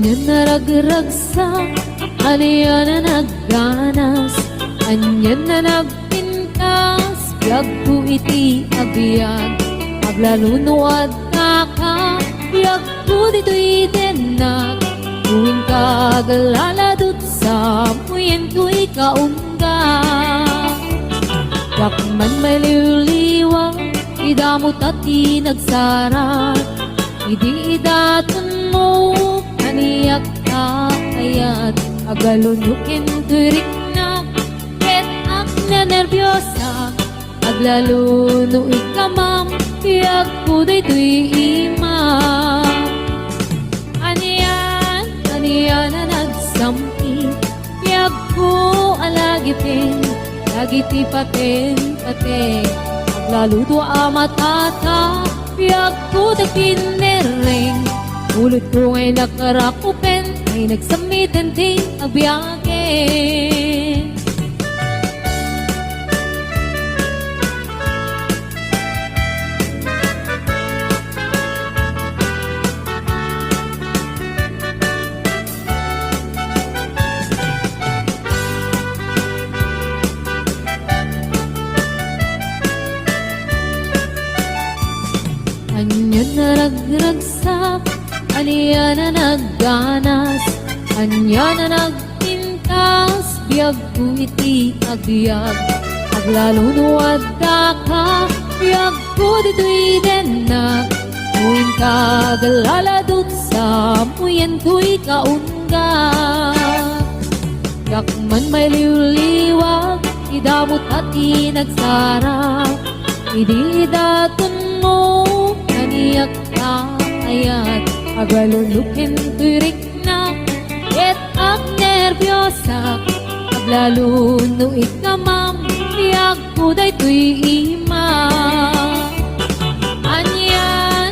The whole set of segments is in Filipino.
Anyan na ragragsak, aniya na nagganas, anyan na nagpintas, biyag ko iti abiyag, aglalunuad kaka, biyag ko dito'y denag, tuwing kagaladot sa muyen ko'y kaungga. Yakman may liwliwang, idamot at inagsarat, idi idaton mo, kaniyak kakayat, agalunukin turik na, ket ak na nervyosa, aglaluno ikamam, tiyak ko dito'y imam. Aniyan na nagsampi, tiyak ko alagipin, lagiti paten, aglaluto amatata, tiyak ko tagpinereng, ulot ko ngay nakarakupen, ay nagsamitan ting abiyagin. Anyan na ragragsak, aniya na nagganas, anya na nagpintas, biyag ko iti agbyag, aglalunuad ka, biyag ko dito'y denag, muin kagaladot sa muyen ko'y kaungga. Yakman may liwliwag, idamot at inagsarap, idi daton mo, kaniyak kakayat, agalulukin turik na, ket ak nervyosa, aglaluno ikamam, tiyak ko dayto'y imam. Anyan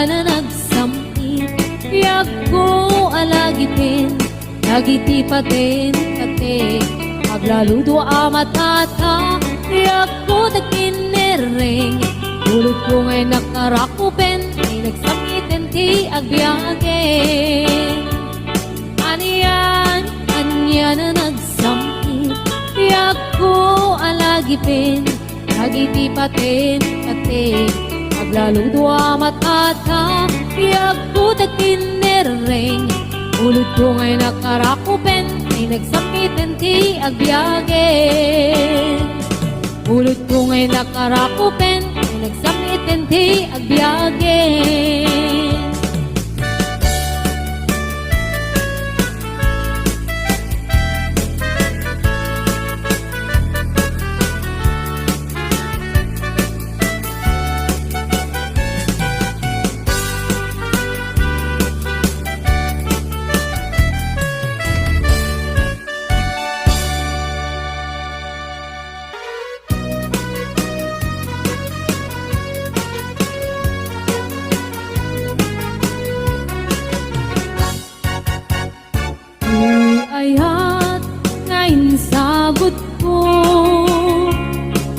na nagsampi, tiyak ko alagipin, lagiti paten, aglaludo amatata, tiyak ko tagpinereng, ulot ko ngay nakarakupen, ay nagsamitin ti agbyagin. Anyan na nagsampi, tiyak ko alagipin, lagiti paten, aglaludo amatata, tiyak ko tagpinereng, ulot ko ngay nakarakupen, ay nagsamitin ti agbyagin. Ulot ko ngay nakarakupen, ay nagsamitin ti agbyagin. Ayat ngayon sagot ko,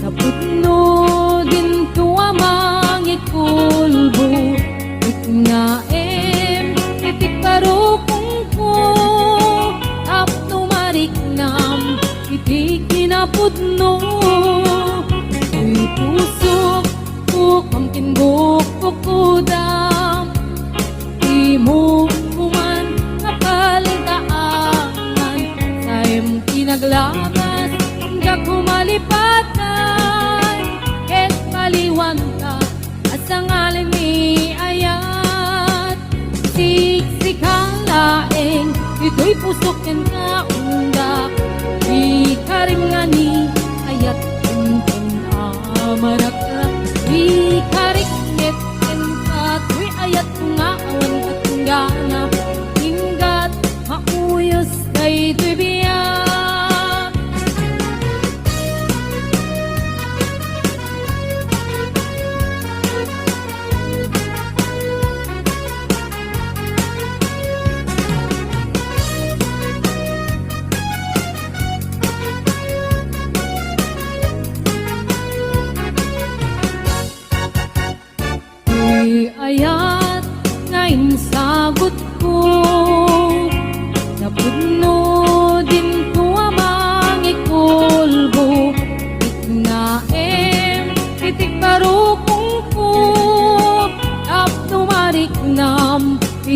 naputno din to amang ikulbo, itnaem itikparukong ko, tapno mariknam itik kinapudno, uy pusok ko kamkin gukok kudam, imo kuman kapalitaan, sayem kinaglamas hanggang kumalipatan, ket paliwanta asang alin ni ayat, siksikang laeng ito'y pusok yan kaundak, di karim nga ni ayat kumpun amarak-rak, di kariknet yan kato'y ayat nga awan at tunggana, hinggat mauyos kay to'y biyak.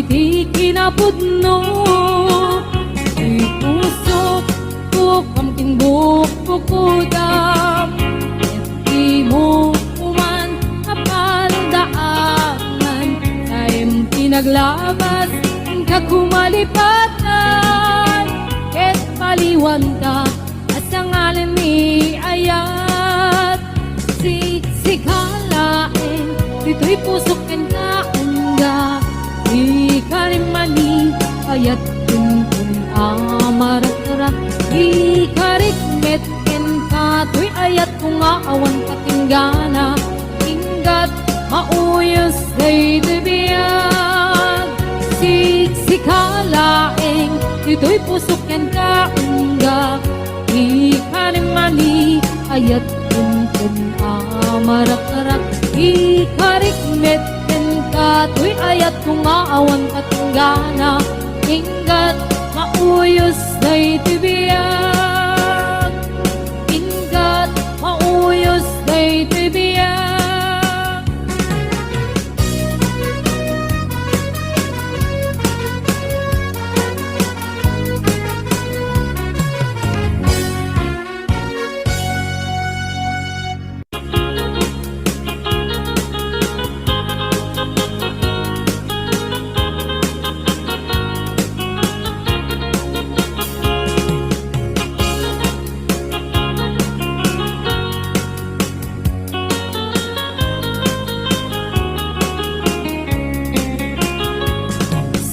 di kinapudno. Di pusok ko kamking bukukudam, di mo kuman kapaldaangan, taim pinaglabas kakumalipatan, ket paliwan ka asang alin ni ayat. Sikalaeng dito'y pusok ken kaungga, di kalimani ayat kumpun amarak-arak, di karikmet ken kato'y ayat kung aawan katinggana, inggat mauyos day bibiyag. Sikalaeng dito'y pusok ken kaungga, di kalimani ayat kumpun amarak-arak, di karikmet ken kato'y ayat kung aawan katinggana, inggat mauyos day tibiyag, inggat mauyos day tibiyag.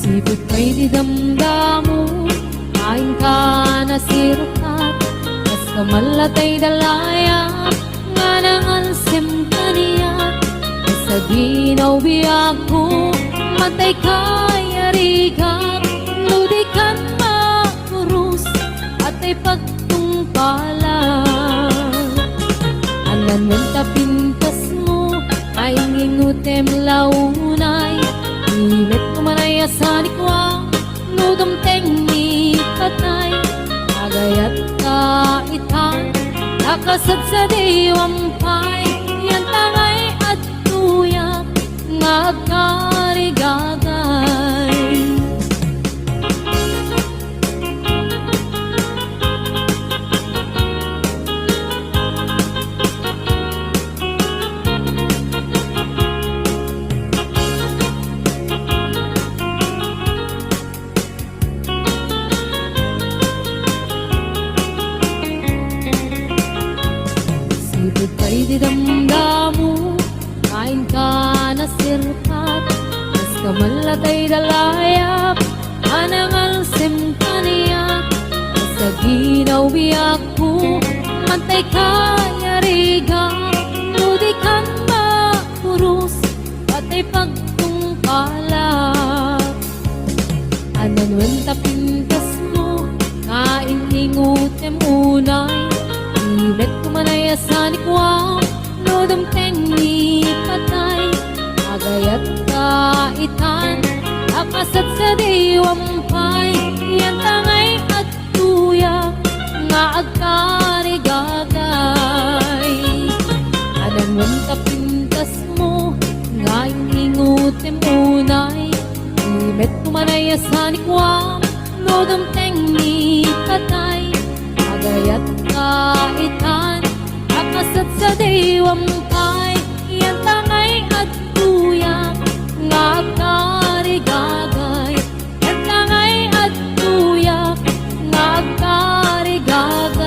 Sipot kay di damdamo, kain ka na sirukat, kas kamalatay dalaya, nga nangalsim kaniya. Sa ginaw biyag ko, matay kay arigak, ludikan makurus, at ay pagtungpalan. Alan ng tapintas mo, ay ngingutem launay, imet kumanaya sa likwa, nudumteng ni patay, agayat kaitan, nakasad sa diwampay, yan tangay at tuyak, ngagkarigagay. Kay di damdamo, kain ka na sirpat, mas kamalatay dalayap, anangalsim kaniyak. Sa ginaw biyak ko, mantay kaya riga, ludikan makurus, patay pagtungkalak. Ananwen tapintas mo, kain ningutem unay, imet kumanaya sa likwa, nudumteng ni patay, agayat kaitan, akasat sa diwampay, yan tangay at tuyak, nga agkarigagay. Ananwan kapintas mo, nga ingutem unay, imet kumanaya sa likwa, nudumteng ni patay, agayat kaitan, akasat sa diwampay, yan tangay at tuyak, nga agkarigagay, yan tangay at tuyak, nga agkarigagay.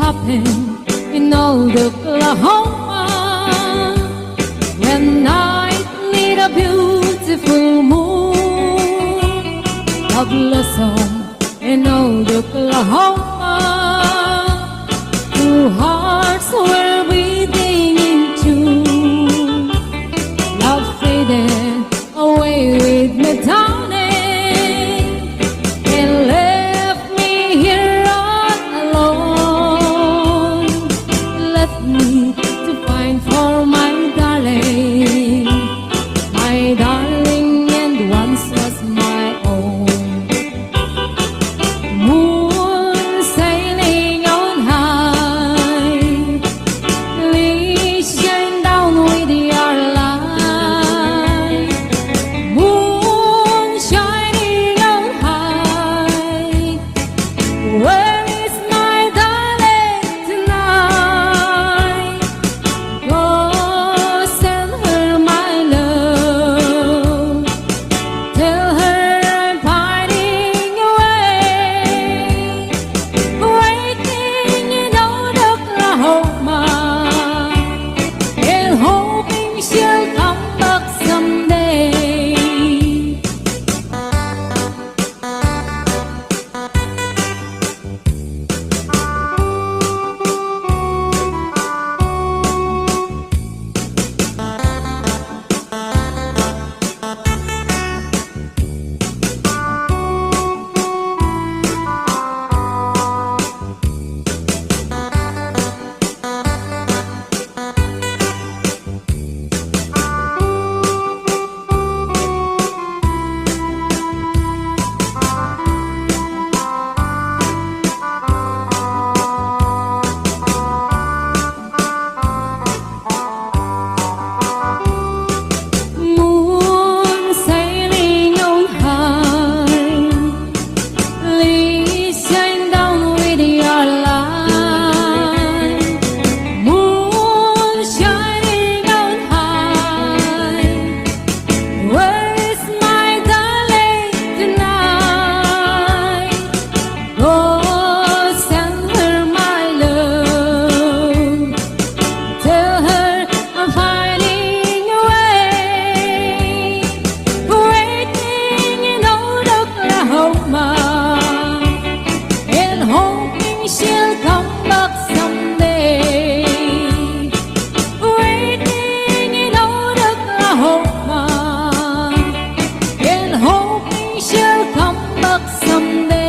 happened in old Oklahoma. beautiful moon, a blossom in old Oklahoma. Two hearts were beating in tune. Love faded away with me dawning and left me here all alone. Left me to find for my darling, and once was my own. Moon sailing on high, please shine down with your light. Moon shining on high, where is my darling tonight? Go send her my love, tell her I'm pining away, waiting in old Oklahoma, and hoping she'll come back someday. Moon sailing on high, please shine down with your light. Moon shining on high, where is my darling tonight? Go send her my love, tell her I'm pining away, waiting in old Oklahoma, and hoping she'll come back someday. Waiting in old Oklahoma, and hoping she'll come back someday.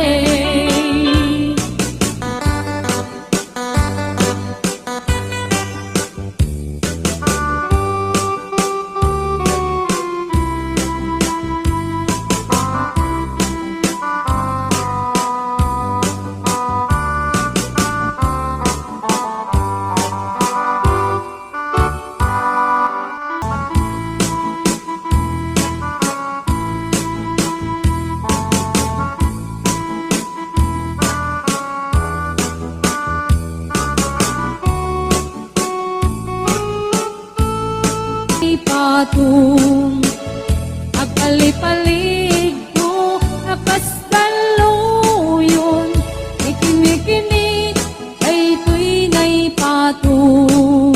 Patung agpalipalig ko nakasdaluyon, ikinikinig ay tuy na'y patung.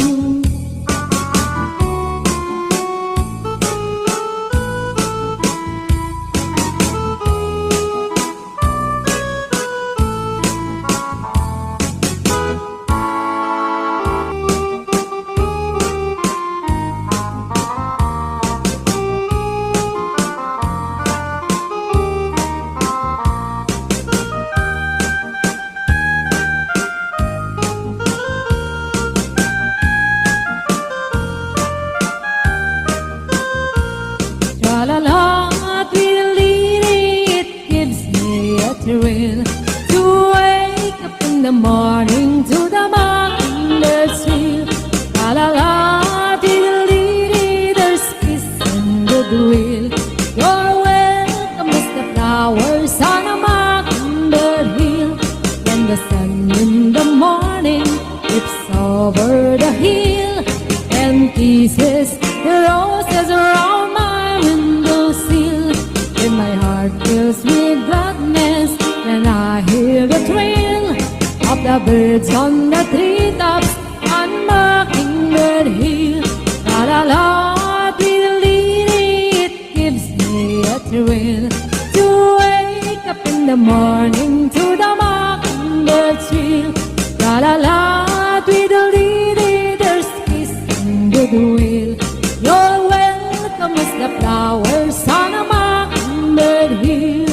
La-la-la, tweedledee, it gives me a thrill to wake up in the morning to the mountain's hill. La-la-la, tweedledee, there's peace and goodwill. You're welcome as the flowers on a mockingbird hill. When the sun in the morning dips over the hill and kisses the roses around my windowsill, and my heart fills with gladness when I hear the thrill of the birds on the treetops on Mockingbird Hill. La la la, tweedledee, it gives thrill to wake up in the morning to the mockingbird trill. La la la, tweedledee, there's peace and goodwill. You're welcome as the flowers on a mockingbird hill.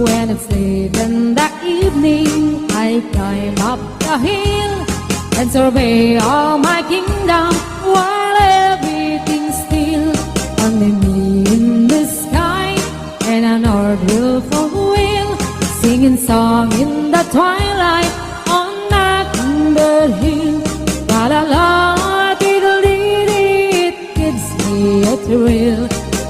When it's late in the evening, I climb up the hill and survey all my kingdom while everything's still. Only me in the sky and an old beautiful wheel, singing song in the twilight on Mockingbird Hill. La la la, diddle-dee-dee, it gives me a thrill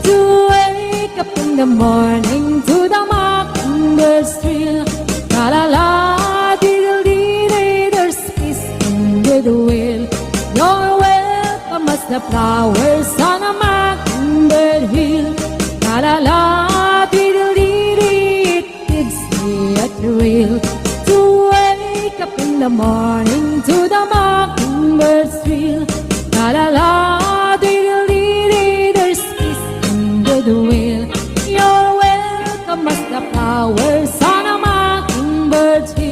to wake up in the morning to the mockingbird's trill. La la la, diddle-dee-dee, there's peace in goodwill. You're welcome as the flowers on a mockingbird hill. La la la, diddle-dee-dee, it gives me a thrill to wake up in the morning to the mockingbird's trill. La la la, diddle-dee-dee, there's peace in goodwill. You're welcome as the flowers on a mockingbird's hill.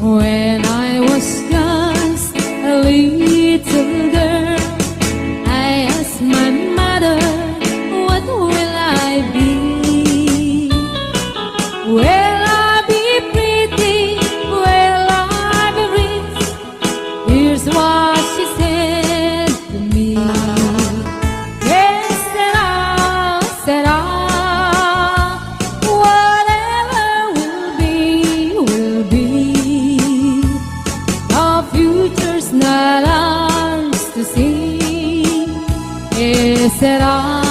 When I was just a little girl, I asked my mother, what will I be? Will I be pretty? Will I be rich? Here's what she said to me. Yes, said I, whatever will be, will be. The future's not ours to see. Yes, said I.